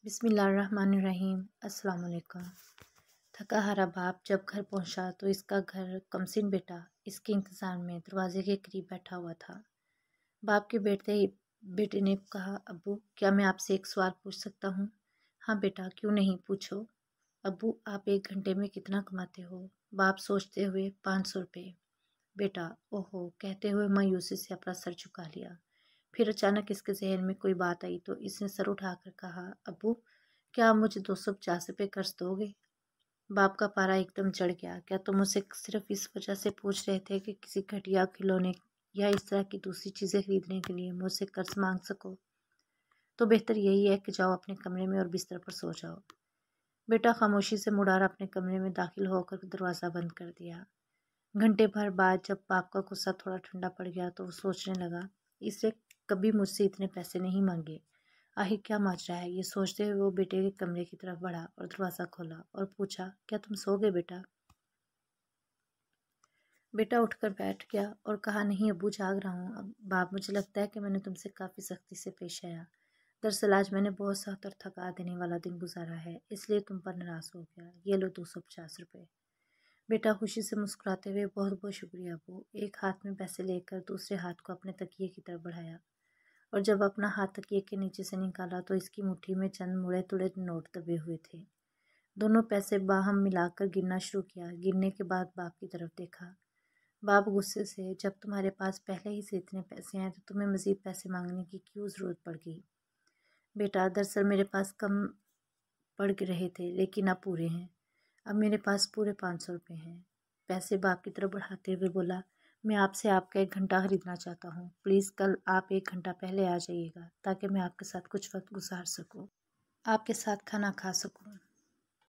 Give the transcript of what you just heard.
بسم اللہ الرحمن الرحیم۔ السلام علیکم۔ تھکا ہارا باپ جب گھر پہنچا تو اس کا گھر کمسن بیٹا اس کے انتظار میں دروازے کے قریب بیٹھا ہوا تھا۔ باپ کے بیٹے نے کہا، ابو کیا میں آپ سے ایک سوال پوچھ سکتا ہوں؟ ہاں بیٹا، کیوں نہیں، پوچھو۔ ابو آپ ایک گھنٹے میں کتنا کماتے ہو؟ باپ سوچتے ہوئے 500 روپے۔ بیٹا اوہو کہتے ہوئے مایوسی سے اپنا سر جھکا لیا۔ پھر اچانک اس کے ذہن میں کوئی بات آئی تو اس نے سر اٹھا کر کہا، ابو کیا آپ مجھے 250 روپے قرض دو گے؟ باپ کا پارا ایک دم چڑھ گیا۔ کیا تم اسے صرف اس وجہ سے پوچھ رہے تھے کہ کسی گھٹیا کھلونے یا اس طرح کی دوسری چیزیں خریدنے کے لیے مجھ سے قرض مانگ سکو؟ تو بہتر یہی ہے کہ جاؤ اپنے کمرے میں اور بستر پر سو جاؤ۔ بیٹا خاموشی سے مڑا اپنے کمرے میں داخل ہو کر دروازہ بند کر دیا۔ گھنٹے بھر بعد جب باپ کا غصہ تھوڑا ٹھنڈا پڑ گیا تو وہ سوچنے لگا، اس نے کبھی مجھ سے اتنے پیسے نہیں مانگے، آخر کیا ماجرا ہے؟ یہ سوچتے ہوئے وہ بیٹے کے کمرے کی طرف بڑھا اور دروازہ کھولا اور پوچھا، کیا تم سو گئے بیٹا؟ بیٹا اٹھ کر بیٹھ گیا اور کہا، نہیں ابو، جاگ رہا ہوں۔ باپ مجھے لگتا ہے کہ میں نے تم سے کافی سختی سے پیش آیا۔ دراصل آج میں نے بہت سخت اور تھکا دینے والا دن گزارا ہے، اس لیے تم پر ناراض ہو گیا۔ یہ لو 250 روپے۔ بیٹا خوشی سے مسکراتے ہوئے، بہت بہت شکریہ ابو۔ ایک ہاتھ میں پیسے لے کر دوسرے ہاتھ کو اپنے تکیے کی طرف بڑھایا اور جب اپنا ہاتھ تکیے کے نیچے سے نکالا تو اس کی مٹھی میں چند مڑے تڑے نوٹ دبے ہوئے تھے۔ دونوں پیسے باہم ملا کر گننا شروع کیا۔ گننے کے بعد باپ کی طرف دیکھا۔ باپ غصے سے، جب تمہارے پاس پہلے ہی سے اتنے پیسے ہیں تو تمہیں مزید پیسے مانگنے کی کیوں ضرورت پڑ گئی؟ بیٹا دراصل میرے پاس کم پڑ رہے تھے لیکن اب پورے ہیں۔ اب میرے پاس پورے 500 روپے ہیں۔ پیسے باپ کی طرف بڑھاتے ہوئے بولا، میں آپ سے آپ کا 1 گھنٹہ خریدنا چاہتا ہوں۔ پلیز کل آپ 1 گھنٹہ پہلے آ جائیے گا تاکہ میں آپ کے ساتھ کچھ وقت گزار سکوں، آپ کے ساتھ کھانا کھا سکوں۔